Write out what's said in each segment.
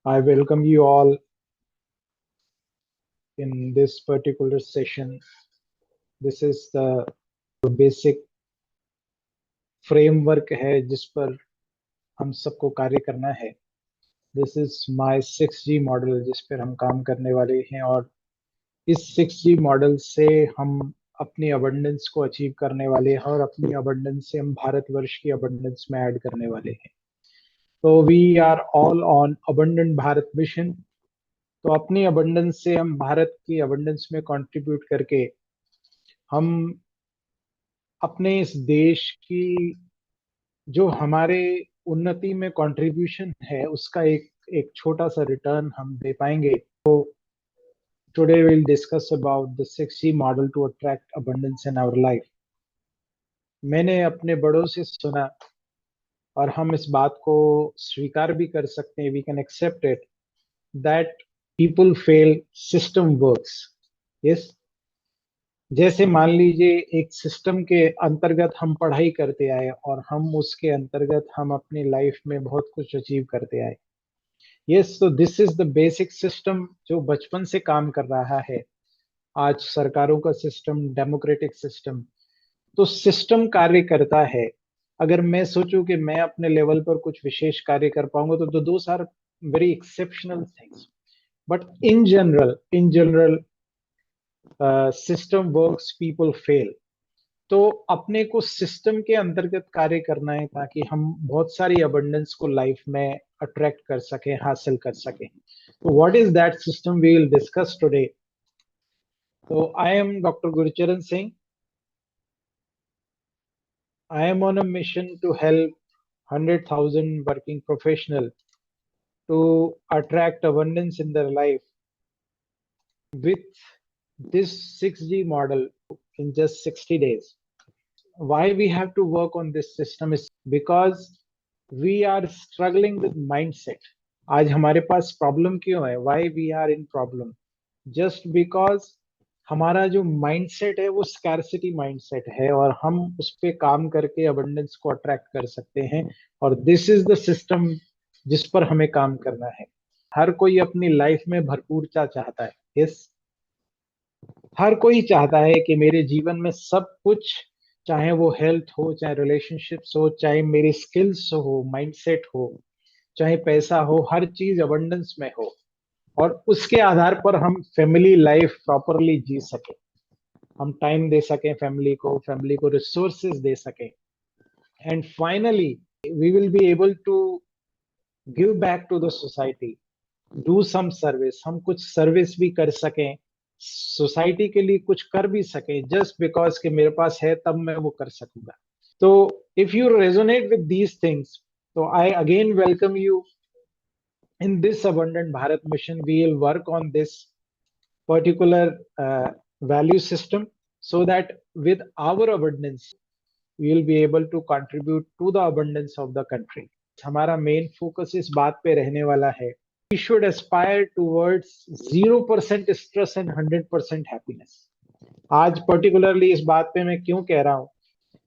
I welcome you all in this particular session. This is the basic framework है जिस पर हम सबको कार्य करना है. This is my 6G model जिस पर हम काम करने वाले हैं और इस 6G मॉडल से हम अपनी अबंडेंस को अचीव करने वाले हैं और अपनी अबंडेंस से हम भारतवर्ष की अबंडेंस में ऐड करने वाले हैं. तो we are all on abundant Bharat mission. तो अपनी अबंडेंस से हम भारत की अबंडेंस में कंट्रीब्यूट करके हम अपने इस देश की जो हमारे उन्नति में कंट्रीब्यूशन है उसका एक एक छोटा सा रिटर्न हम दे पाएंगे. तो today will discuss about the 6C model to attract abundance in our life. मैंने अपने बड़ों से सुना और हम इस बात को स्वीकार भी कर सकते हैं. We can accept it that people fail, system works. Yes, जैसे मान लीजिए एक सिस्टम के अंतर्गत हम पढ़ाई करते आए और हम उसके अंतर्गत हम अपनी लाइफ में बहुत कुछ अचीव करते आए. यस, तो this is the basic system जो बचपन से काम कर रहा है. आज सरकारों का सिस्टम डेमोक्रेटिक सिस्टम, तो सिस्टम कार्य करता है. अगर मैं सोचूं कि मैं अपने लेवल पर कुछ विशेष कार्य कर पाऊंगा तो those are very exceptional things. But in general system works, people fail. तो अपने को सिस्टम के अंतर्गत कार्य करना है ताकि हम बहुत सारी अबंडेंस को लाइफ में अट्रैक्ट कर सकें, हासिल कर सकें. तो what is that system we will discuss today. तो I am doctor Gurcharan Singh. I am on a mission to help 100,000 working professional to attract abundance in their life with this 6G model in just 60 days. Why we have to work on this system is because we are struggling with mindset. आज हमारे पास problem क्यों है? Why we are in problem? Just because हमारा जो mindset है वो scarcity mindset है और हम उस पे काम करके अबंडेंस को अट्रैक्ट कर सकते हैं. और दिस इज द सिस्टम जिस पर हमें काम करना है. हर कोई अपनी लाइफ में भरपूरता चाहता है. यस, हर कोई चाहता है कि मेरे जीवन में सब कुछ, चाहे वो हेल्थ हो, चाहे रिलेशनशिप्स हो, चाहे मेरी स्किल्स हो, माइंडसेट हो, चाहे पैसा हो, हर चीज अबंडेंस में हो और उसके आधार पर हम फैमिली लाइफ प्रॉपरली जी सके. हम टाइम दे सकें फैमिली को रिसोर्सेज दे सकें. And finally we will be able to give back to the society, do some service. हम कुछ सर्विस भी कर सकें, सोसाइटी के लिए कुछ कर भी सकें, जस्ट बिकॉज कि मेरे पास है तब मैं वो कर सकूंगा. तो if you resonate with these things, तो I again welcome you in this abundant Bharat mission. We will work on this particular value system so that with our abundance we will be able to contribute to the abundance of the country. हमारा main focus इस बात पे रहने वाला है, we should aspire towards 0% stress and 100% happiness. आज particularly इस बात पे मैं क्यों कह रहा हूं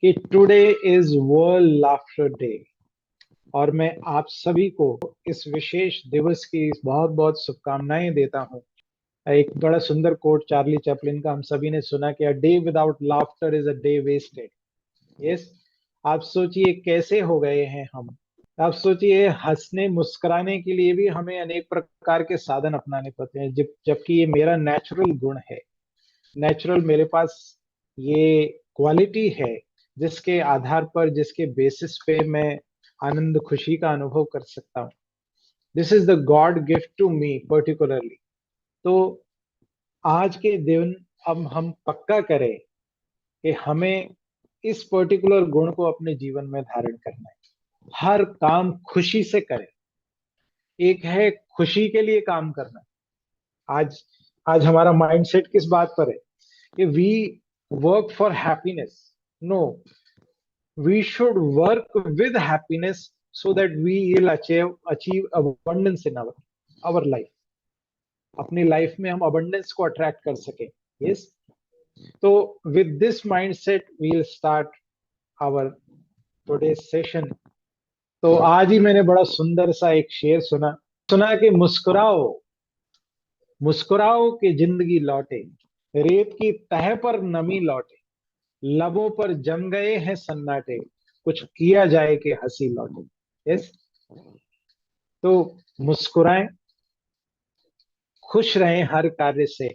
कि today is world laughter day और मैं आप सभी को इस विशेष दिवस की बहुत बहुत शुभकामनाएं देता हूं. एक बड़ा सुंदर कोट चार्ली चैपलिन का हम सभी ने सुना कि a day without laughter is a day wasted. Yes, आप सोचिए कैसे हो गए हैं हम. आप सोचिए हंसने मुस्कुराने के लिए भी हमें अनेक प्रकार के साधन अपनाने पड़ते हैं, जबकि ये मेरा नेचुरल गुण है. नेचुरल मेरे पास ये क्वालिटी है जिसके आधार पर, जिसके बेसिस पे मैं आनंद खुशी का अनुभव कर सकता हूँ. This is the god gift to me particularly. तो आज के दिन अब हम पक्का करें कि हमें इस पर्टिकुलर गुण को अपने जीवन में धारण करना है. हर काम खुशी से करें. एक है खुशी के लिए काम करना. आज आज हमारा माइंडसेट किस बात पर है कि we work for happiness. No, we should work with happiness so that we will achieve abundance in our life. अपनी लाइफ में हम abundance को अट्रैक्ट कर सके. yes, तो with this mindset we will start our today's session. तो आज ही मैंने बड़ा सुंदर सा एक शेर सुना सुना कि मुस्कुराओ, मुस्कुराओ कि जिंदगी लौटे, रेत की तह पर नमी लौटे, लबों पर जम गए हैं सन्नाटे, कुछ किया जाए कि हंसी लौटे। यस। तो मुस्कुराएं, खुश रहें हर कार्य से,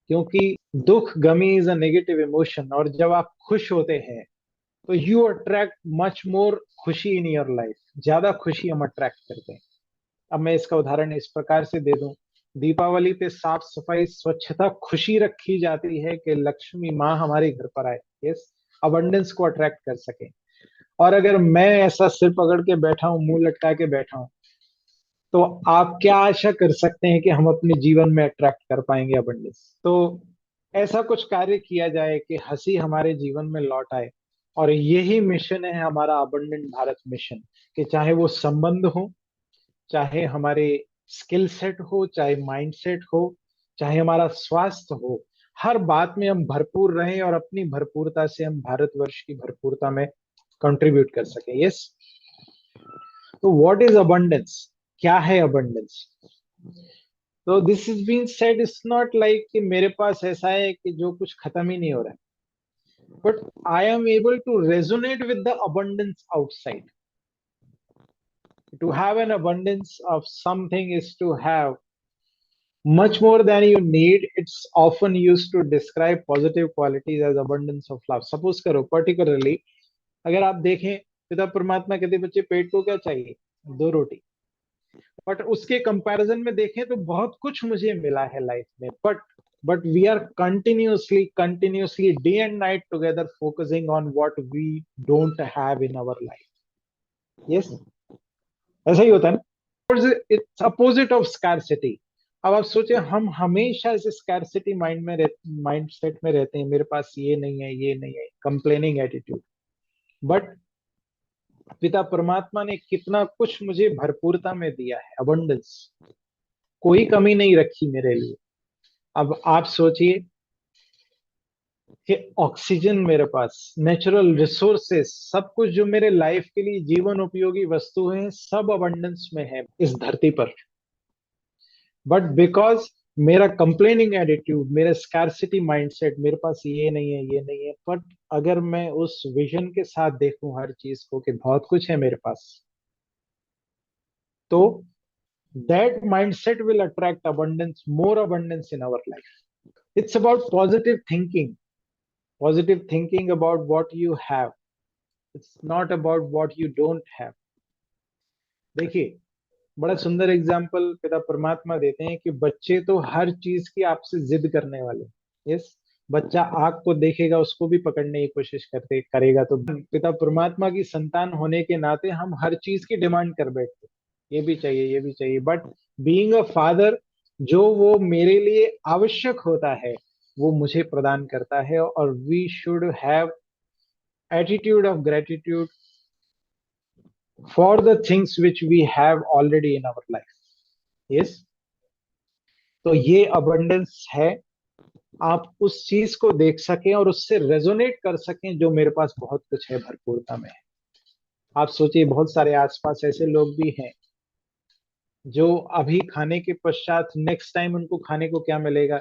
क्योंकि दुख, गमी इज अ नेगेटिव इमोशन, और जब आप खुश होते हैं तो यू अट्रैक्ट मच मोर खुशी इन योर लाइफ। ज्यादा खुशी हम अट्रैक्ट करते हैं। अब मैं इसका उदाहरण इस प्रकार से दे दूं। दीपावली पे साफ सफाई, स्वच्छता, खुशी रखी जाती है कि लक्ष्मी माँ हमारे घर पर आए। यस। अबंडेंस को अट्रैक्ट कर सके। और अगर मैं ऐसा सिर पकड़ के बैठा हूं, मुंह लटका के बैठा हूं, तो आप क्या आशा कर सकते हैं कि हम अपने जीवन में अट्रैक्ट कर पाएंगे अबंडेंस? तो ऐसा कुछ कार्य किया जाए कि हंसी हमारे जीवन में लौट आए। और यही मिशन है हमारा अबंडेंट भारत मिशन, कि चाहे वो संबंध हो, चाहे हमारे स्किल सेट हो, चाहे माइंड सेट हो, चाहे हमारा स्वास्थ्य हो, हर बात में हम भरपूर रहें और अपनी भरपूरता से हम भारतवर्ष की भरपूरता में कंट्रीब्यूट कर सकें। यस। तो व्हाट इज अबंडेंस? क्या है अबंडेंस? तो this is been said, it's not like कि मेरे पास ऐसा है कि जो कुछ खत्म ही नहीं हो रहा है, but I am able to resonate with the abundance outside. To have an abundance of something is to have much more than you need. It's often used to describe positive qualities as abundance of love. Suppose करो particularly, अगर आप देखें, पिता परमात्मा कहते बच्चे पेट को क्या चाहिए? दो रोटी। बट उसके कंपैरिजन में देखें तो बहुत कुछ मुझे मिला है लाइफ में, but we are continuously day and night together focusing on what we don't have in our life. Yes. ऐसा ही होता है ना। It's opposite of scarcity. अब आप सोचे, हम हमेशा इस स्कैरसिटी माइंड सेट में रहते हैं, मेरे पास ये नहीं है, ये नहीं है, कंप्लेनिंग एटीट्यूड। बट पिता परमात्मा ने कितना कुछ मुझे भरपूरता में दिया है, अबंडेंस। कोई कमी नहीं रखी मेरे लिए। अब आप सोचिए कि ऑक्सीजन मेरे पास, नेचुरल रिसोर्सेस, सब कुछ जो मेरे लाइफ के लिए जीवन उपयोगी वस्तु है, सब अबंडेंस में है इस धरती पर। बट बिकॉज मेरा कंप्लेनिंग एटीट्यूड, मेरा स्कैरसिटी माइंडसेट, मेरे पास ये नहीं है, ये नहीं है, बट अगर मैं उस विजन के साथ देखूं हर चीज को कि बहुत कुछ है मेरे पास, तो that mindset will attract abundance, more abundance in our life. It's about positive thinking, positive thinking about what you have. It's not about what you don't have. देखिए, बड़ा सुंदर एग्जाम्पल पिता परमात्मा देते हैं कि बच्चे तो हर चीज की आपसे जिद करने वाले। यस। बच्चा आग को देखेगा, उसको भी पकड़ने की कोशिश करते करेगा। तो पिता परमात्मा की संतान होने के नाते हम हर चीज की डिमांड कर बैठते, ये भी चाहिए, ये भी चाहिए। बट बीइंग अ फादर, जो वो मेरे लिए आवश्यक होता है वो मुझे प्रदान करता है। और we should have attitude of gratitude for the things which we have already in our life. Yes. तो ये अबंडेंस है, आप उस चीज को देख सकें और उससे रेजोनेट कर सकें जो मेरे पास बहुत कुछ है, भरपूरता में है। आप सोचिए, बहुत सारे आसपास ऐसे लोग भी हैं जो अभी खाने के पश्चात नेक्स्ट टाइम उनको खाने को क्या मिलेगा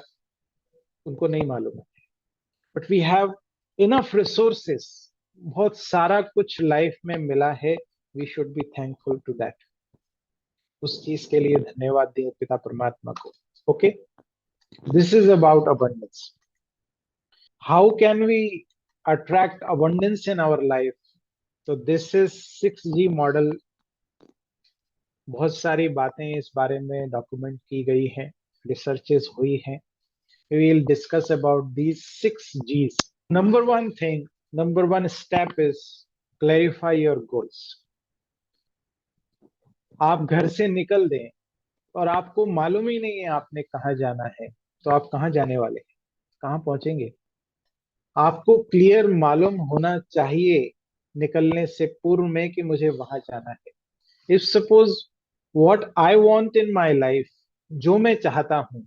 उनको नहीं मालूम है। But we have enough resources, बहुत सारा कुछ लाइफ में मिला है। We should be thankful to that. उस चीज के लिए धन्यवाद दें पिता परमात्मा को। Okay. This is about abundance. How can we attract abundance in our life? तो दिस इज 6G मॉडल. बहुत सारी बातें इस बारे में डॉक्यूमेंट की गई हैं, रिसर्चेस हुई हैं. We will discuss about these 6Gs. Number one thing, number one step is clarify your goals. आप घर से निकल दें और आपको मालूम ही नहीं है आपने कहाँ जाना है, तो आप कहाँ जाने वाले हैं, कहाँ पहुंचेंगे? आपको क्लियर मालूम होना चाहिए निकलने से पूर्व में कि मुझे वहां जाना है. If suppose what I want in my life, जो मैं चाहता हूं,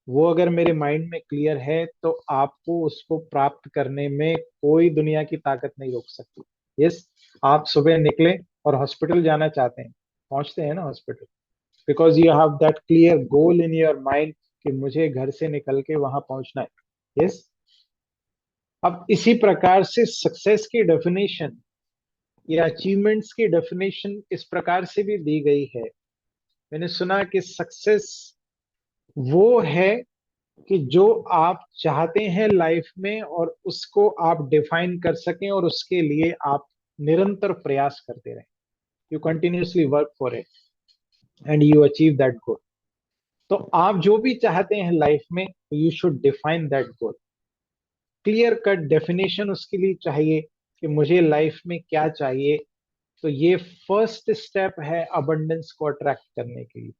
वो अगर मेरे माइंड में क्लियर है तो आपको उसको प्राप्त करने में कोई दुनिया की ताकत नहीं रोक सकती. यस. आप सुबह निकले और हॉस्पिटल जाना चाहते हैं, पहुंचते हैं ना hospital, because you have that clear goal in your mind कि मुझे घर से निकल के वहां पहुंचना है। यस। अब इसी प्रकार से सक्सेस की डेफिनेशन या अचीवमेंट्स की डेफिनेशन इस प्रकार से भी दी गई है। मैंने सुना कि सक्सेस वो है कि जो आप चाहते हैं लाइफ में और उसको आप डिफाइन कर सकें और उसके लिए आप निरंतर प्रयास करते रहें। You continuously work for it and you achieve that goal. तो आप जो भी चाहते हैं लाइफ में, you should define that goal. Clear cut definition उसके लिए चाहिए कि मुझे लाइफ में क्या चाहिए। तो ये फर्स्ट स्टेप है अबंडेंस को अट्रैक्ट करने के लिए।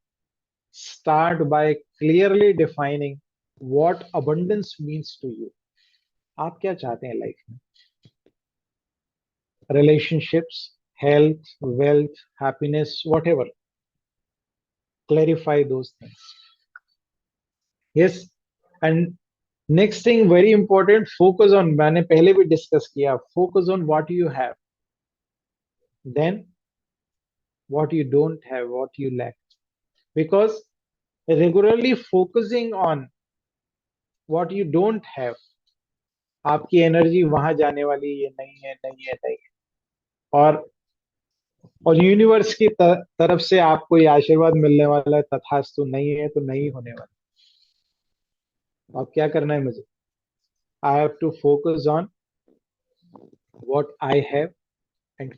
Start by clearly defining what abundance means to you. आप क्या चाहते हैं लाइफ में? Relationships, health, wealth, happiness, whatever. Clarify those things. Yes. And next thing very important, focus on, मैंने पहले भी डिस्कस किया, focus on what you have, than what you don't have, what you lack. Because regularly focusing on what you don't have, आपकी energy वहां जाने वाली, ये नहीं है, नहीं है, नहीं है। और यूनिवर्स की तरफ से आपको ये आशीर्वाद मिलने वाला है, तथास्तु, नहीं है तो नहीं होने वाला। अब क्या करना है मुझे? I have to focus on what I have, and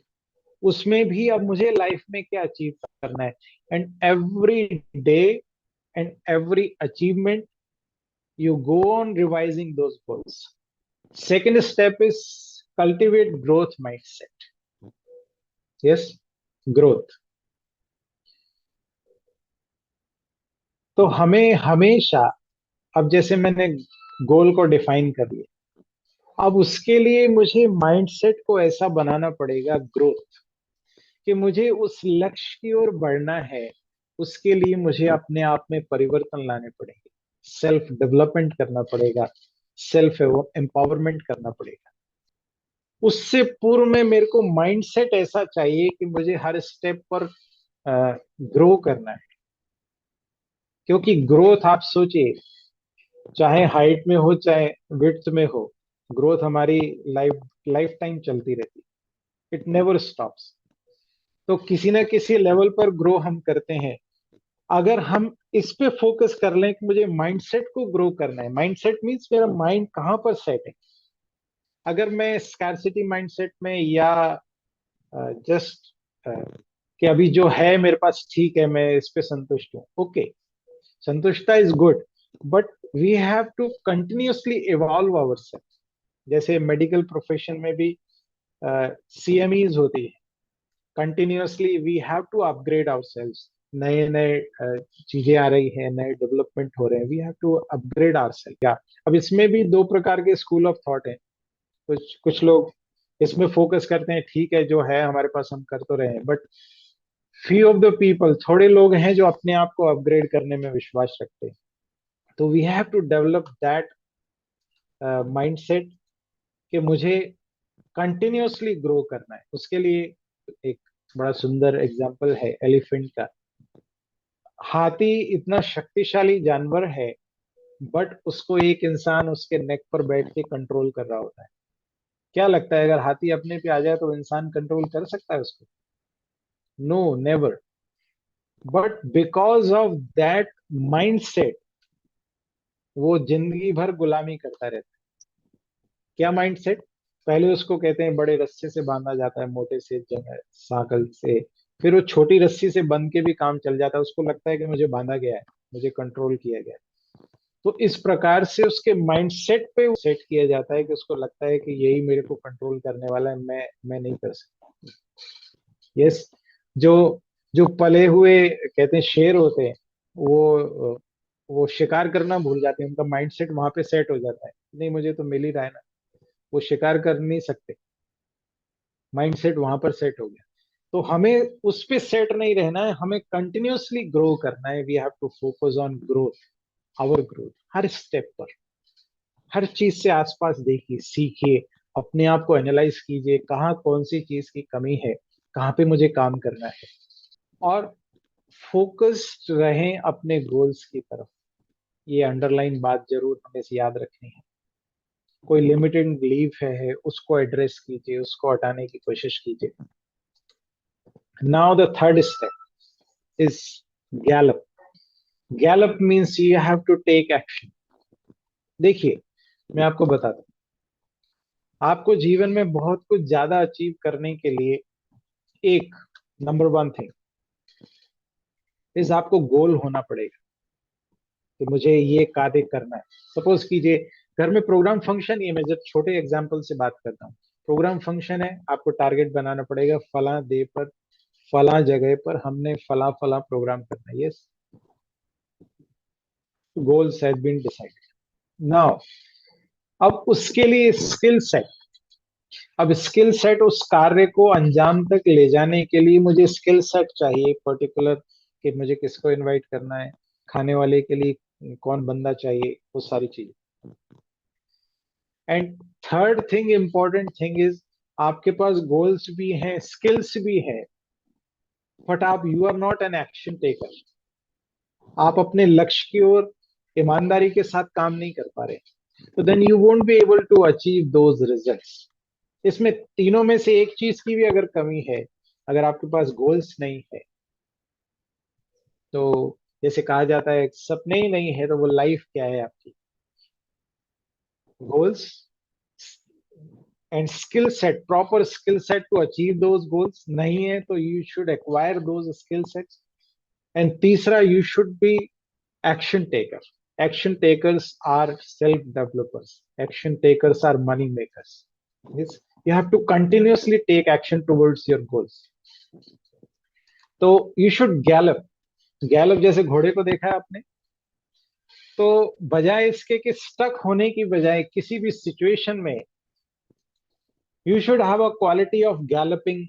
उसमें भी अब मुझे लाइफ में क्या अचीव करना है। And every day and every achievement you go on revising those goals. Second step is cultivate growth mindset. Yes, growth. तो हमें हमेशा, अब जैसे मैंने गोल को डिफाइन कर लिया, अब उसके लिए मुझे माइंडसेट को ऐसा बनाना पड़ेगा ग्रोथ, कि मुझे उस लक्ष्य की ओर बढ़ना है। उसके लिए मुझे अपने आप में परिवर्तन लाने पड़ेंगे, सेल्फ डेवलपमेंट करना पड़ेगा, सेल्फ एम्पावरमेंट करना पड़ेगा। उससे पूर्व में मेरे को माइंडसेट ऐसा चाहिए कि मुझे हर स्टेप पर ग्रो करना है। क्योंकि ग्रोथ, आप सोचिए, चाहे हाइट में हो चाहे विड्थ में हो, ग्रोथ हमारी लाइफ लाइफ टाइम चलती रहती है। It never stops. तो किसी ना किसी लेवल पर ग्रो हम करते हैं। अगर हम इस पे फोकस कर लें कि मुझे माइंडसेट को ग्रो करना है, माइंडसेट मीन्स मेरा माइंड कहाँ पर सेट है। अगर मैं स्कैरसिटी माइंडसेट में या जस्ट कि अभी जो है मेरे पास ठीक है, मैं इस पे संतुष्ट हूँ, ओके, संतुष्टता is good, but we have to continuously evolve ourselves. जैसे मेडिकल प्रोफेशन में भी सीएमईज होती है, continuously we have to upgrade ourselves. नए नए चीजें आ रही है, नए डेवलपमेंट हो रहे हैं, we have to upgrade ourselves. क्या, अब इसमें भी दो प्रकार के स्कूल ऑफ थॉट है। कुछ कुछ लोग इसमें फोकस करते हैं, ठीक है जो है हमारे पास हम कर तो रहे हैं, but few of the people, थोड़े लोग हैं जो अपने आप को अपग्रेड करने में विश्वास रखते हैं। तो we have to develop that mindset कि मुझे कंटिन्यूअसली ग्रो करना है। उसके लिए एक बड़ा सुंदर एग्जांपल है एलिफेंट का। हाथी इतना शक्तिशाली जानवर है, बट उसको एक इंसान उसके नेक पर बैठ के कंट्रोल कर रहा होता है। क्या लगता है, अगर हाथी अपने पे आ जाए तो इंसान कंट्रोल कर सकता है उसको? No, never. But because of that mindset वो जिंदगी भर गुलामी करता रहता है। क्या माइंडसेट? पहले उसको कहते हैं बड़े रस्से से बांधा जाता है, मोटे से साकल से, फिर वो छोटी रस्सी से बंध के भी काम चल जाता है। उसको लगता है कि मुझे बांधा गया है, मुझे कंट्रोल किया गया है। तो इस प्रकार से उसके माइंडसेट पे सेट किया जाता है कि उसको लगता है कि यही मेरे को कंट्रोल करने वाला है, मैं नहीं कर सकता। यस। जो जो पले हुए कहते हैं शेर होते हैं, वो शिकार करना भूल जाते हैं। उनका माइंडसेट वहां पे सेट हो जाता है, नहीं मुझे तो मिल ही रहा है ना, वो शिकार कर नहीं सकते। माइंडसेट वहां पर सेट हो गया। तो हमें उस पे सेट नहीं रहना है, हमें कंटिन्यूअसली ग्रो करना है। We have to focus on growth, our growth, हर स्टेप पर। हर चीज से आसपास देखिए, सीखिए, अपने आप को एनालाइज कीजिए, कहाँ कौन सी चीज की कमी है, कहाँ पे मुझे काम करना है। और फोकस्ड रहें अपने गोल्स की तरफ। ये अंडरलाइन बात जरूर हमें से याद रखनी है। कोई लिमिटेड बिलीफ है उसको एड्रेस कीजिए, उसको हटाने की कोशिश कीजिए। Now the third step is gallop. Gallop means you have to take action. देखिए, मैं आपको बताता हूँ, आपको जीवन में बहुत कुछ ज्यादा अचीव करने के लिए एक नंबर वन थिंग इज आपको गोल होना पड़ेगा कि मुझे ये कार्य करना है। सपोज कीजिए घर में प्रोग्राम फंक्शन ही है, मैं जब छोटे एग्जांपल से बात करता हूँ, प्रोग्राम फंक्शन है, आपको टारगेट बनाना पड़ेगा फला डे पर फला जगह पर हमने फला फला प्रोग्राम करना है। Yes, goals has been decided. Now अब उसके लिए स्किल सेट। अब स्किल सेट, उस कार्य को अंजाम तक ले जाने के लिए मुझे स्किल सेट चाहिए पर्टिकुलर, कि मुझे किसको इनवाइट करना है, खाने वाले के लिए कौन बंदा चाहिए, वो सारी चीजें। And third thing, important thing is, आपके पास गोल्स भी हैं, स्किल्स भी है, बट आप you are not an action taker. आप अपने लक्ष्य की ओर ईमानदारी के साथ काम नहीं कर पा रहे, तो then you won't be able to achieve those results. इसमें तीनों में से एक चीज की भी अगर कमी है, अगर आपके पास गोल्स नहीं है, तो जैसे कहा जाता है सपने ही नहीं है तो वो लाइफ क्या है आपकी। Goals and skill set, proper skill set to achieve those goals नहीं है, तो you should acquire those skill sets. And तीसरा, you should be action taker. Action takers are self developers, action takers are money makers. Yes, you have to continuously take action towards your goals. तो you should Gallup. Gallup जैसे घोड़े को देखा है आपने, तो बजाय इसके कि स्टक होने की बजाय किसी भी सिचुएशन में, you should have a quality of galloping.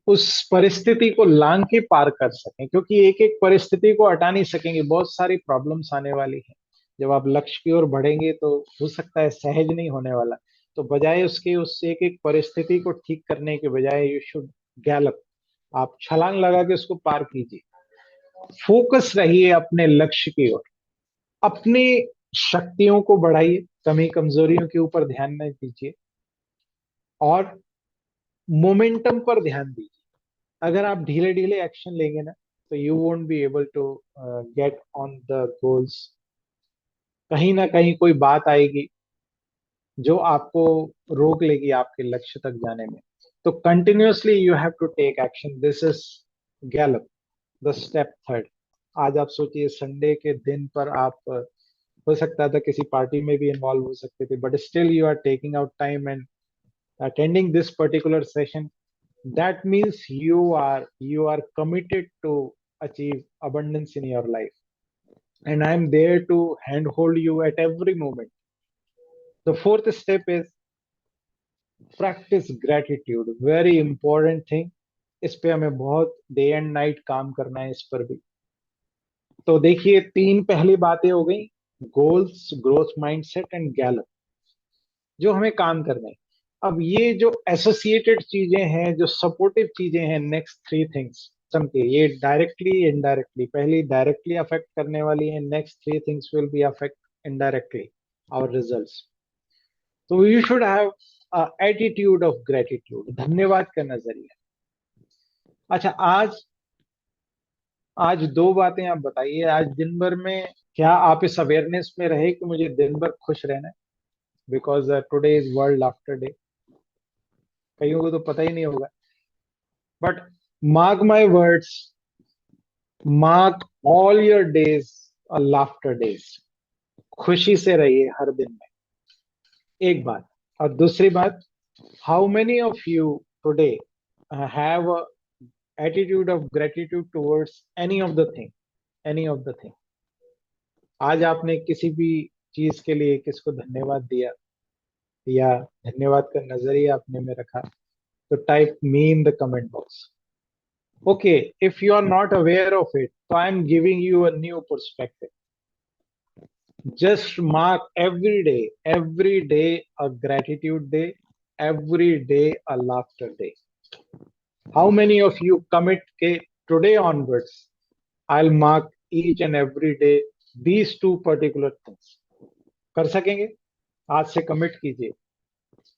उस परिस्थिति को लांग के पार कर सकें, क्योंकि एक एक परिस्थिति को हटा नहीं सकेंगे, बहुत सारी प्रॉब्लम्स आने वाली है। जब आप लक्ष्य की ओर बढ़ेंगे तो हो सकता है सहज नहीं होने वाला, तो बजाय उसके उस एक एक परिस्थिति को ठीक करने के बजाय यू शुड गैलप। आप छलांग लगा के उसको पार कीजिए। फोकस रहिए अपने लक्ष्य की ओर, अपनी शक्तियों को बढ़ाइए, कमी कमजोरियों के ऊपर ध्यान न दीजिए, और मोमेंटम पर ध्यान दीजिए। अगर आप ढीले ढीले एक्शन लेंगे ना, तो you won't be able to get on the goals. कहीं ना कहीं कोई बात आएगी जो आपको रोक लेगी आपके लक्ष्य तक जाने में। तो continuously you have to take action, this is gallop, the step third. आज आप सोचिए संडे के दिन पर आप हो सकता था किसी पार्टी में भी इन्वॉल्व हो सकते थे, but still you are taking out time and attending this particular session. That means you are committed to achieve abundance in your life, and I am there to handhold you at every moment. The fourth step is practice gratitude, very important thing। इस पे हमें बहुत day and night काम करना है इस पर भी। तो देखिए, तीन पहली बातें हो गई, goals, growth mindset and Gallup, जो हमें काम करना है। अब ये जो एसोसिएटेड चीजें हैं, जो सपोर्टिव चीजें हैं, नेक्स्ट थ्री थिंग्स के, ये डायरेक्टली इनडायरेक्टली, पहली डायरेक्टली अफेक्ट करने वाली है, next three things will be affect indirectly our results. तो you should have attitude of gratitude, धन्यवाद का नजरिया। अच्छा, आज आज दो बातें आप बताइए, आज दिन भर में क्या आप इस अवेयरनेस में रहे कि मुझे दिन भर खुश रहना है, because today is world laughter day. कईयों को तो पता ही नहीं होगा, but mark my words, mark all your days laughter days. खुशी से रहिए हर दिन में, एक बात। और दूसरी बात, how many of you today have attitude of gratitude towards any of the thing, any of the thing. आज आपने किसी भी चीज के लिए किसको धन्यवाद दिया, या धन्यवाद का नजरिया अपने में रखा, तो type me in the comment box. Okay, if you are not aware of it, so I'm giving you a new perspective. Just mark every day a gratitude day, every day a laughter day. How many of you commit, okay, today onwards, I'll mark each and every day these two particular things. कर सकेंगे? आज से commit कीजिए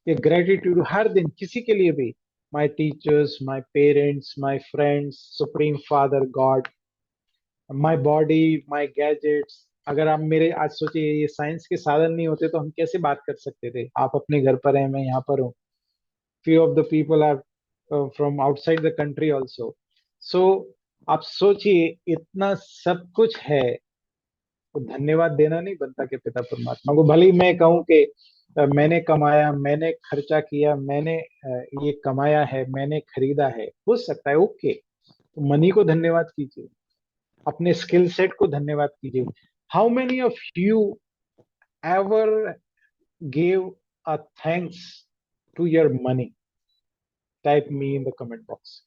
कि gratitude हर दिन किसी के लिए भी, my teachers, my parents, my friends, supreme father God, my body, my gadgets. अगर आप मेरे, आज सोचिए ये साइंस के साधन नहीं होते तो हम कैसे बात कर सकते थे? आप अपने घर पर हैं, मैं यहाँ पर हूँ, few of the people are from outside the country also. So आप सोचिए इतना सब कुछ है, तो धन्यवाद देना नहीं बनता कि पिता परमात्मा को? भले ही मैं कहूँ कि मैंने कमाया, मैंने खर्चा किया, मैंने ये कमाया है, मैंने खरीदा है, हो सकता है, ओके, तो मनी को धन्यवाद कीजिए, अपने स्किल सेट को धन्यवाद कीजिए। How many of you ever give a thanks to your money? Type me in the comment box.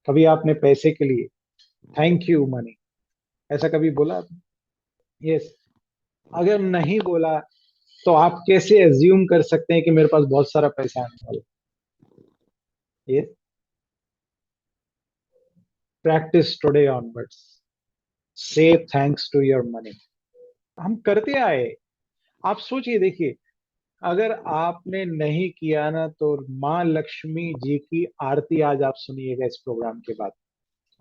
कभी आपने पैसे के लिए थैंक यू मनी ऐसा कभी बोला आपने? यस। अगर नहीं बोला तो आप कैसे एज्यूम कर सकते हैं कि मेरे पास बहुत सारा पैसा आने वाला है? ये प्रैक्टिस टुडे ऑनवर्ड्स, से थैंक्स टू योर मनी। हम करते आए। आप सोचिए, देखिए, अगर आपने नहीं किया ना, तो माँ लक्ष्मी जी की आरती आज आप सुनिएगा इस प्रोग्राम के बाद,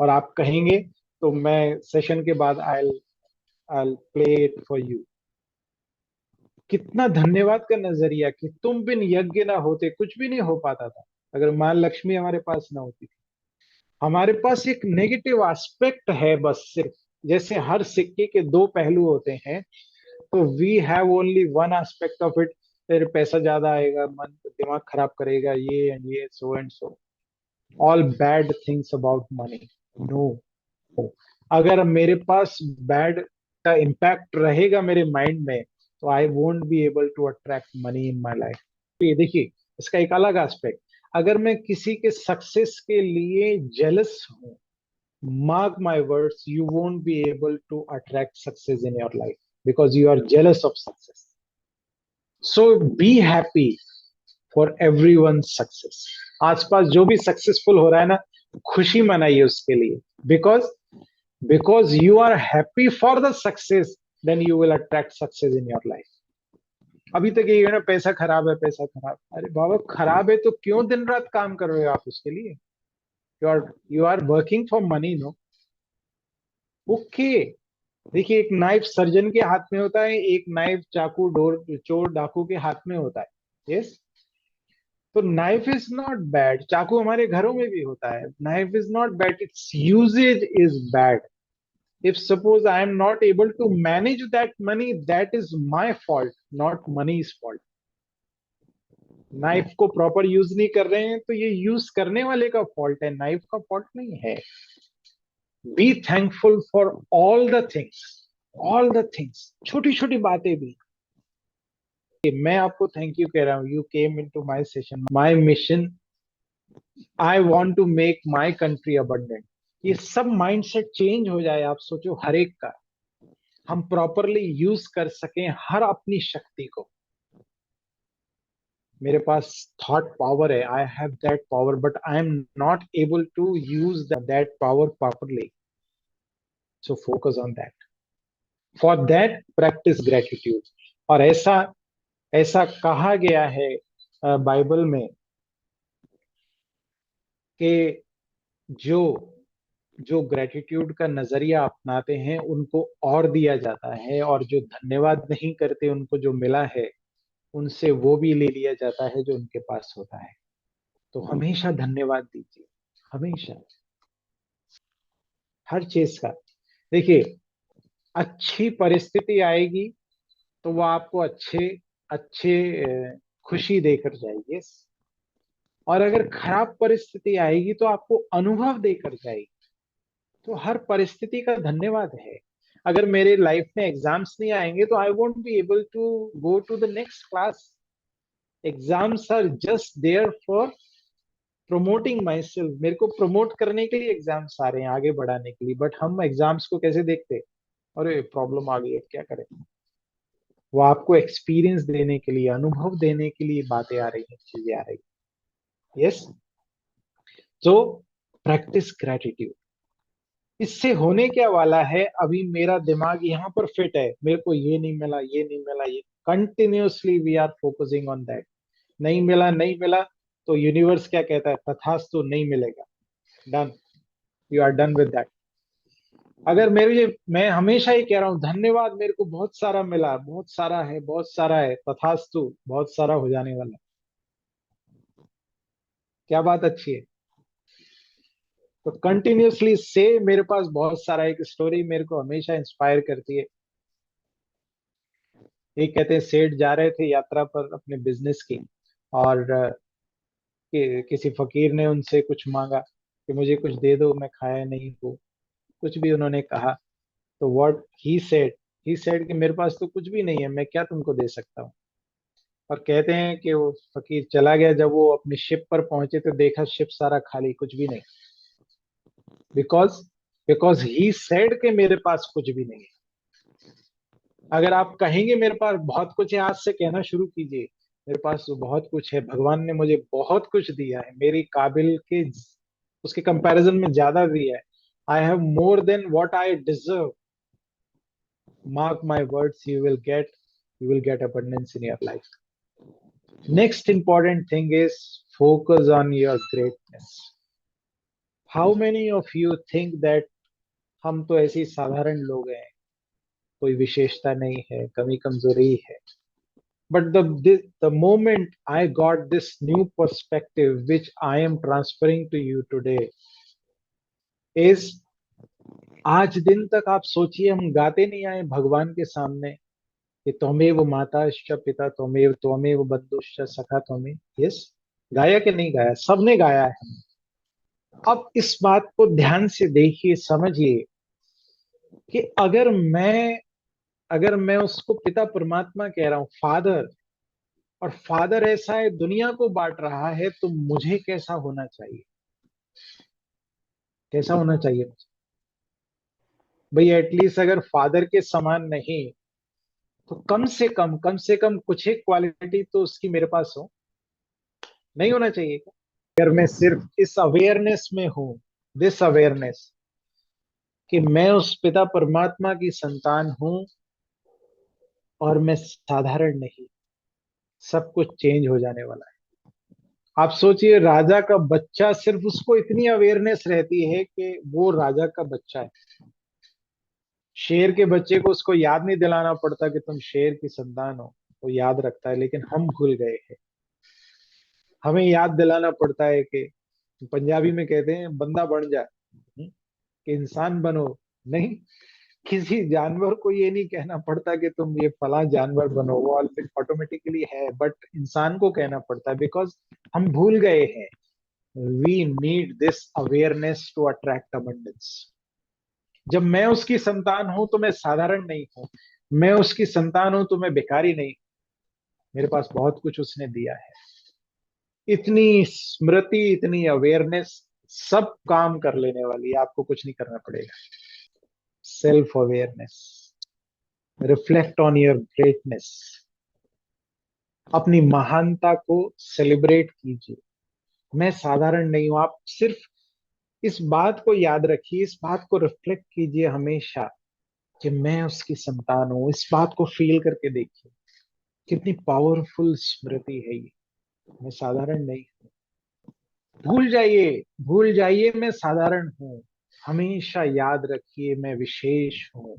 और आप कहेंगे तो मैं सेशन के बाद I play it for you. कितना धन्यवाद का नजरिया कि तुम बिन यज्ञ ना होते कुछ भी नहीं हो पाता था, अगर माँ लक्ष्मी हमारे पास ना होती थी। हमारे पास एक नेगेटिव एस्पेक्ट है बस, सिर्फ जैसे हर सिक्के के दो पहलू होते हैं, तो we have only one aspect of it. फिर पैसा ज्यादा आएगा, मन दिमाग खराब करेगा, ये एंड ये, so and so, all bad things about money. No, अगर मेरे पास बैड का इम्पैक्ट रहेगा मेरे माइंड में, तो I won't be able to attract money in my life. ये देखिए, इसका एक अलग एस्पेक्ट, अगर मैं किसी के सक्सेस के लिए जेलस हूं, mark my words, you won't be able to attract success in your life because you are jealous of success. So be happy for everyone's success. आसपास जो भी सक्सेसफुल हो रहा है ना, खुशी मनाइए उसके लिए, because you are happy for the success, then you will attract success in your life. अभी तक ये है ना, पैसा खराब है, पैसा खराब, अरे बाबा खराब है तो क्यों दिन रात काम कर रहे हो आप उसके लिए? You are working for money, no? Okay. देखिए, एक नाइफ सर्जन के हाथ में होता है, एक नाइफ चाकू डोर चोर डाकू के हाथ में होता है। यस। तो नाइफ इज नॉट बैड, चाकू हमारे घरों में भी होता है, knife is not bad, it's uses is bad. If suppose I am not able to manage that money, that is my fault, not money is fault. Knife को proper use नहीं कर रहे हैं तो ये यूज करने वाले का फॉल्ट है, नाइफ का फॉल्ट नहीं है। Be thankful for all the things, all the things, छोटी छोटी बातें भी। मैं आपको थैंक यू कह रहा हूँ, you came in to my session, my mission, I want to make my country abundant. ये सब माइंडसेट चेंज हो जाए, आप सोचो हर एक का, हम प्रॉपरली यूज कर सकें हर अपनी शक्ति को। मेरे पास थॉट पावर है, I have that power, but I am not able to use that power properly. So focus on that, for that practice gratitude. और ऐसा ऐसा कहा गया है बाइबल में कि जो जो ग्रेटिट्यूड का नजरिया अपनाते हैं उनको और दिया जाता है, और जो धन्यवाद नहीं करते उनको जो मिला है उनसे वो भी ले लिया जाता है जो उनके पास होता है। तो हमेशा धन्यवाद दीजिए, हमेशा, हर चीज का। देखिए, अच्छी परिस्थिति आएगी तो वो आपको अच्छे अच्छे खुशी देकर जाएगी। और अगर खराब परिस्थिति आएगी तो आपको अनुभव देकर जाएगी। तो हर परिस्थिति का धन्यवाद है। अगर मेरे लाइफ में एग्जाम्स नहीं आएंगे तो I won't be able to go to the next class. Exams are just there for promoting my self, मेरे को प्रमोट करने के लिए एग्जाम्स आ रहे हैं, आगे बढ़ाने के लिए। बट हम एग्जाम्स को कैसे देखते हैं? अरे प्रॉब्लम आ गई है, क्या करें? वो आपको एक्सपीरियंस देने के लिए, अनुभव देने के लिए बातें आ रही हैं, चीजें आ रही हैं। यस। तो प्रैक्टिस ग्रेटिट्यूड। इससे होने क्या वाला है, अभी मेरा दिमाग यहाँ पर फिट है, मेरे को ये नहीं मिला, ये नहीं मिला, ये continuously we are focusing on that. नहीं मिला, नहीं मिला, तो यूनिवर्स क्या कहता है, तथास्तु, नहीं मिलेगा, done, you are done with that. अगर मैं हमेशा ही कह रहा हूँ धन्यवाद, मेरे को बहुत सारा मिला, बहुत सारा है, बहुत सारा है, तथास्तु, बहुत सारा हो जाने वाला है। क्या बात अच्छी है। तो कंटिन्यूअसली से मेरे पास बहुत सारा, एक स्टोरी मेरे को हमेशा इंस्पायर करती है। एक कहते हैं सेठ जा रहे थे यात्रा पर अपने बिजनेस की, और किसी फकीर ने उनसे कुछ मांगा कि मुझे कुछ दे दो, मैं खाया नहीं हूँ, कुछ भी उन्होंने कहा। तो व्हाट ही सेड कि मेरे पास तो कुछ भी नहीं है, मैं क्या तुमको दे सकता हूँ। और कहते हैं कि वो फकीर चला गया, जब वो अपनी शिप पर पहुंचे तो देखा शिप सारा खाली, कुछ भी नहीं। बिकॉज बिकॉज ही सेड कि मेरे पास कुछ भी नहीं है। अगर आप कहेंगे मेरे पास बहुत कुछ है, आज से कहना शुरू कीजिए, मेरे पास तो बहुत कुछ है, भगवान ने मुझे बहुत कुछ दिया है, मेरी काबिल के उसके कंपैरिजन में ज्यादा दिया है। I have more than what I deserve. Mark my words, you will get abundance in your life. Next important thing is focus on your greatness. How many of you think that हम तो ऐसे ही साधारण लोग हैं, कोई विशेषता नहीं है, कमी कमजोरी है। But the moment I got this new perspective, which I am transferring to you today, is आज दिन तक आप सोचिए, हम गाते नहीं आए भगवान के सामने कि त्वमेव माता च पिता त्वमेव त्वमेव बंधुश्च सखा त्वमेव। यस, गाया कि नहीं गाया, सबने गाया है। अब इस बात को ध्यान से देखिए, समझिए कि अगर मैं उसको पिता परमात्मा कह रहा हूं, फादर, और फादर ऐसा है, दुनिया को बांट रहा है, तो मुझे कैसा होना चाहिए, कैसा होना चाहिए मुझे? भाई एटलीस्ट अगर फादर के समान नहीं, तो कम से कम कुछ एक क्वालिटी तो उसकी मेरे पास हो, नहीं होना चाहिए क्या? अगर मैं सिर्फ इस अवेयरनेस में हूं, दिस अवेयरनेस, कि मैं उस पिता परमात्मा की संतान हूं और मैं साधारण नहीं, सब कुछ चेंज हो जाने वाला है। आप सोचिए, राजा का बच्चा, सिर्फ उसको इतनी अवेयरनेस रहती है कि वो राजा का बच्चा है। शेर के बच्चे को उसको याद नहीं दिलाना पड़ता कि तुम शेर की संतान हो, वो याद रखता है, लेकिन हम भूल गए हैं। हमें याद दिलाना पड़ता है कि पंजाबी में कहते हैं बंदा बन जा, कि इंसान बनो। नहीं, किसी जानवर को ये नहीं कहना पड़ता कि तुम ये फला जानवर बनो, वो ऑटोमेटिकली है, बट इंसान को कहना पड़ता है, बिकॉज हम भूल गए हैं। We need this awareness to attract abundance. जब मैं उसकी संतान हूं तो मैं साधारण नहीं हूं, मैं उसकी संतान हूं तो मैं बेकारी नहीं, मेरे पास बहुत कुछ उसने दिया है। इतनी स्मृति, इतनी अवेयरनेस, सब काम कर लेने वाली है, आपको कुछ नहीं करना पड़ेगा। Self awareness, reflect on your greatness, अपनी महानता को सेलिब्रेट कीजिए। मैं साधारण नहीं हूं, आप सिर्फ इस बात को याद रखिए, इस बात को रिफ्लेक्ट कीजिए हमेशा कि मैं उसकी संतान हूं। इस बात को फील करके देखिए, कितनी पावरफुल स्मृति है ये। मैं साधारण नहीं, भूल जाइए, भूल जाइए मैं साधारण हूं, हमेशा याद रखिए मैं विशेष हूं।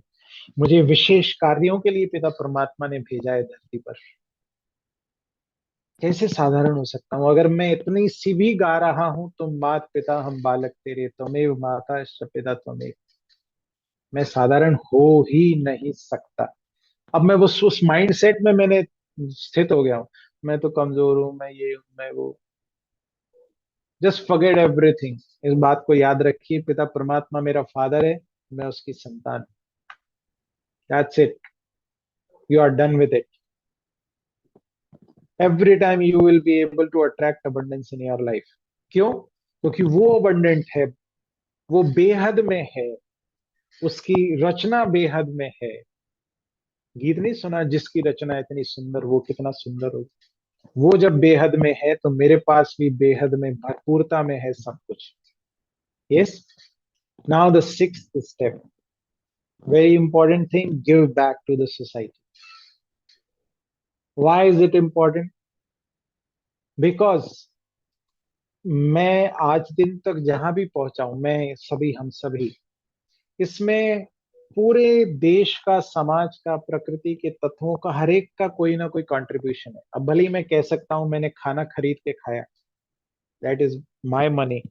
मुझे विशेष कार्यों के लिए पिता परमात्मा ने भेजा है धरती पर। कैसे साधारण हो सकता हूँ अगर मैं इतनी सी भी गा रहा हूं, तुम मात पिता हम बालक तेरे, त्वमेव माता च पिता त्वमेव। मैं साधारण हो ही नहीं सकता। अब मैं वो उस माइंड सेट में मैंने स्थित हो गया हूँ, मैं तो कमजोर हूं, मैं ये हूं, मैं वो। Just forget everything. इस बात को याद रखिए, पिता परमात्मा मेरा फादर है, मैं उसकी संतान। That's it, you are done with it. Every time you will be able to attract abundance in your life. क्यों? क्योंकि वो अबंडेंट है, वो बेहद में है, उसकी रचना बेहद में है। गीत नहीं सुना, जिसकी रचना इतनी सुंदर वो कितना सुंदर हो। वो जब बेहद में है तो मेरे पास भी बेहद में भरपूरता में है सब कुछ। Yes. Now the sixth step, very important thing, give back to the society. Why is it important? Because मैं आज दिन तक जहां भी पहुंचा हूं, मैं सभी हम सभी इसमें पूरे देश का, समाज का, प्रकृति के तत्वों का, हर एक का कोई ना कोई कंट्रीब्यूशन है। अब भले ही मैं कह सकता हूं मैंने खाना खरीद के खाया, that is my money,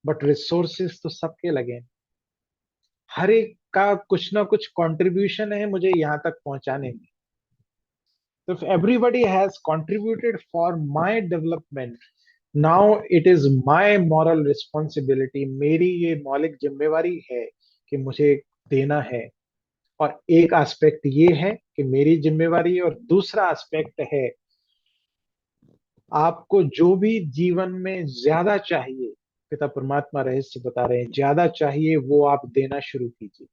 but resources तो सबके लगे हैं। हर एक का कुछ ना कुछ कंट्रीब्यूशन है मुझे यहाँ तक पहुंचाने में। तो if everybody has contributed for my development, now it is my moral responsibility, मेरी ये मौलिक जिम्मेवारी है कि मुझे देना है। और एक एस्पेक्ट ये है कि मेरी जिम्मेवारी है, और दूसरा एस्पेक्ट है आपको जो भी जीवन में ज्यादा चाहिए, पिता परमात्मा रहस्य बता रहे हैं, ज्यादा चाहिए वो आप देना शुरू कीजिए।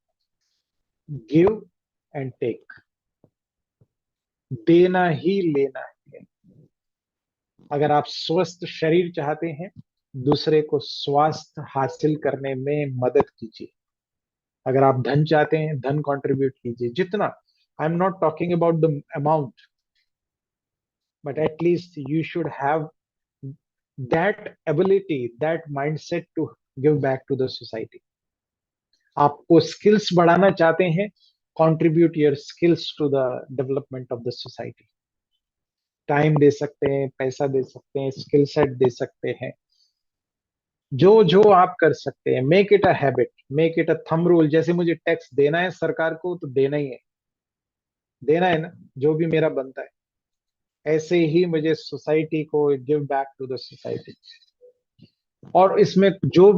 गिव एंड टेक, देना ही लेना है। अगर आप स्वस्थ शरीर चाहते हैं, दूसरे को स्वास्थ्य हासिल करने में मदद कीजिए। अगर आप धन चाहते हैं, धन कंट्रीब्यूट कीजिए जितना। आई am not talking about the amount, but at least you should have that ability, that mindset to give back to the society. आपको स्किल्स बढ़ाना चाहते हैं, contribute your skills to the development of the society. Time दे सकते हैं, पैसा दे सकते हैं, स्किल सेट दे सकते हैं, जो जो आप कर सकते हैं। Make it a habit, make it a thumb rule. जैसे मुझे टैक्स देना है सरकार को, तो देना ही है, देना है ना, जो भी मेरा बनता है। ऐसे ही मुझे सोसाइटी को give back to the society. और इसमें जो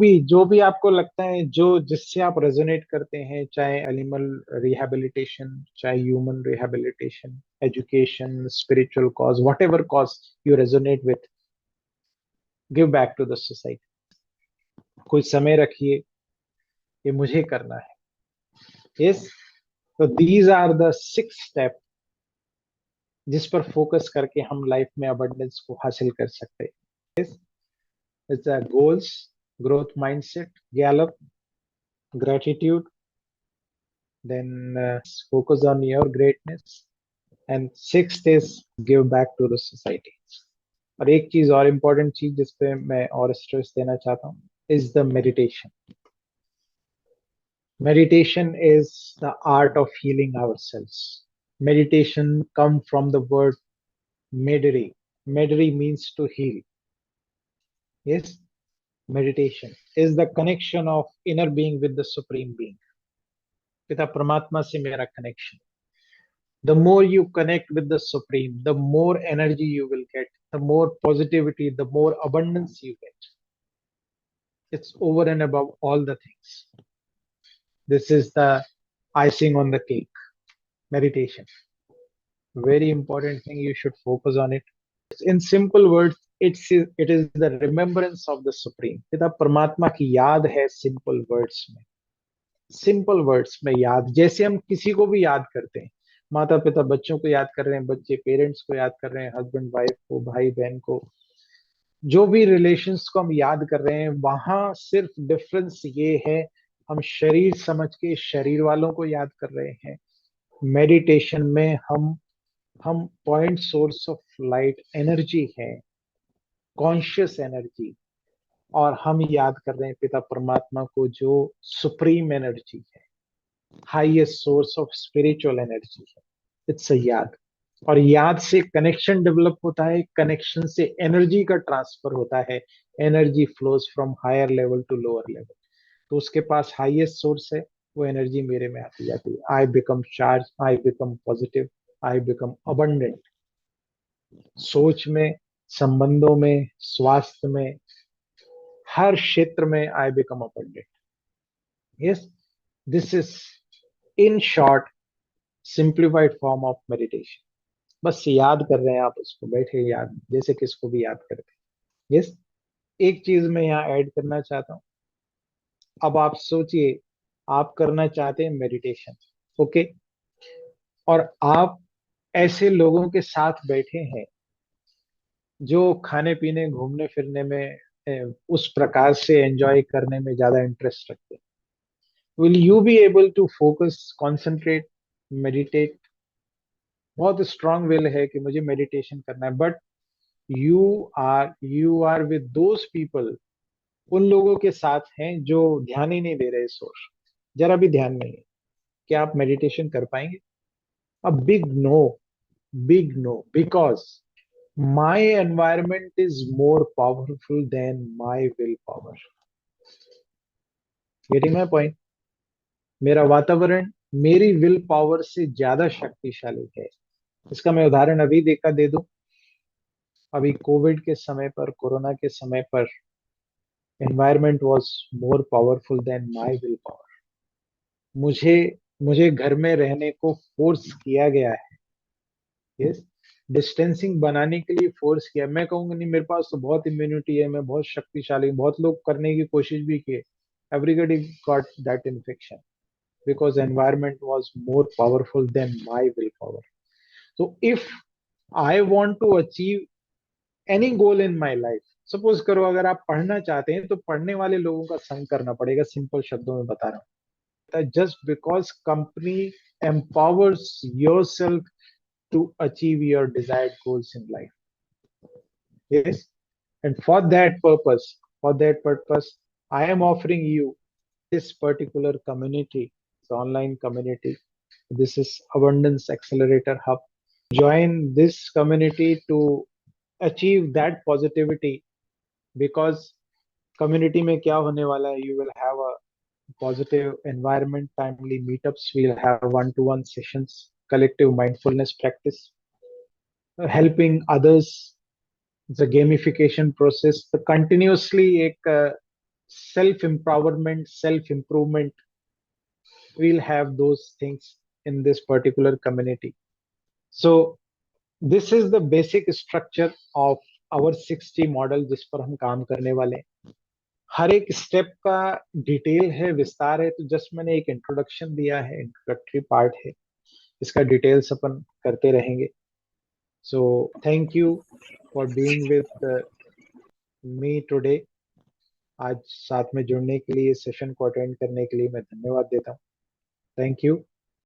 भी आपको लगता है, जो जिससे आप रेजोनेट करते हैं, चाहे एनिमल रिहैबिलिटेशन, चाहे human rehabilitation, education, spiritual cause, whatever cause you resonate with, give back to the society. कोई समय रखिए, ये मुझे करना है। यस। तो दीज आर द 6 स्टेप जिस पर फोकस करके हम लाइफ में अबंडेंस को हासिल कर सकते हैं। It's goals, growth mindset, Gallup, gratitude, then focus on your greatness, and sixth is give back to the society. और एक चीज और इम्पोर्टेंट चीज जिस पे मैं और स्ट्रेस देना चाहता हूँ, is the meditation. Meditation is the art of healing ourselves. Meditation come from the word mediri. Mediri means to heal. Yes, meditation is the connection of inner being with the supreme being. पिता परमात्मा से मेरा connection. The more you connect with the supreme, the more energy you will get, the more positivity, the more abundance you get. It's over and above all the things. This is the icing on the cake. Meditation, very important thing, you should focus on it. In simple words, it is the remembrance of the supreme. पिता परमात्मा की याद है simple words में। Simple words में याद, जैसे हम किसी को भी याद करते हैं, माता पिता बच्चों को याद कर रहे हैं, बच्चे पेरेंट्स को याद कर रहे हैं, हस्बैंड वाइफ को, भाई बहन को, जो भी रिलेशंस को हम याद कर रहे हैं, वहां सिर्फ डिफरेंस ये है, हम शरीर समझ के शरीर वालों को याद कर रहे हैं। मेडिटेशन में हम point source of light energy है, कॉन्शियस एनर्जी, और हम याद कर रहे हैं पिता परमात्मा को, जो सुप्रीम एनर्जी है, highest source of spiritual energy है। इट्स अ याद। और याद से कनेक्शन डेवलप होता है, कनेक्शन से एनर्जी का ट्रांसफर होता है, energy flows from higher level to lower level. तो उसके पास हाईएस्ट सोर्स है, वो एनर्जी मेरे में आती जाती है। I become charge, I become positive, I become abundant. सोच में, संबंधों में, स्वास्थ्य में, हर क्षेत्र में I become abundant. Yes, this is in short simplified form of meditation. बस याद कर रहे हैं आप, उसको बैठे याद, जैसे किसको भी याद करते हैं। यस। एक चीज मैं यहाँ ऐड करना चाहता हूँ। अब आप सोचिए, आप करना चाहते हैं मेडिटेशन, ओके, और आप ऐसे लोगों के साथ बैठे हैं जो खाने पीने, घूमने फिरने में उस प्रकार से एंजॉय करने में ज्यादा इंटरेस्ट रखते हैं। Will you be able to focus, concentrate, meditate? बहुत स्ट्रांग विल है कि मुझे मेडिटेशन करना है, but you are with those people, उन लोगों के साथ हैं जो ध्यान ही नहीं दे रहे इस ओर, जरा भी ध्यान नहीं है। क्या आप मेडिटेशन कर पाएंगे? A big no, big no, because my environment is more powerful than my will power. Getting my point? मेरा वातावरण मेरी विल पावर से ज्यादा शक्तिशाली है। इसका मैं उदाहरण अभी देखा दे दूं। अभी कोविड के समय पर, कोरोना के समय पर, environment was more powerful then my will power. मुझे मुझे घर में रहने को फोर्स किया गया है। यस, डिस्टेंसिंग बनाने के लिए फोर्स किया। मैं कहूंगा नहीं, मेरे पास तो बहुत इम्यूनिटी है, मैं बहुत शक्तिशाली हूं। बहुत लोग करने की कोशिश भी किए, everybody got that infection because environment was more powerful than my willpower. So if I want to achieve any goal in my life, suppose करो अगर आप पढ़ना चाहते हैं तो पढ़ने वाले लोगों का संग करना पड़ेगा, सिंपल शब्दों में बता रहा हूँ। Just because company empowers yourself to achieve your desired goals in life. Yes, and for that purpose I am offering you this particular community, the online community. This is Abundance Accelerator Hub. Join this community to achieve that positivity, because community में क्या होने वाला है, you will have a positive environment, timely meetups, we'll have one-to-one sessions, collective mindfulness practice, helping others, the gamification process, the continuously एक self empowerment, self improvement, we'll have those things in this particular community. So this is the basic structure of our 6T model जिस पर हम काम करने वाले हैं। हर एक step का डिटेल है, विस्तार है, तो जस्ट मैंने एक इंट्रोडक्शन दिया है, इंट्रोडक्टरी पार्ट है। इसका डिटेल्स अपन करते रहेंगे। So thank you for being with me today. आज साथ में जुड़ने के लिए, सेशन को अटेंड करने के लिए मैं धन्यवाद देता हूँ। Thank you.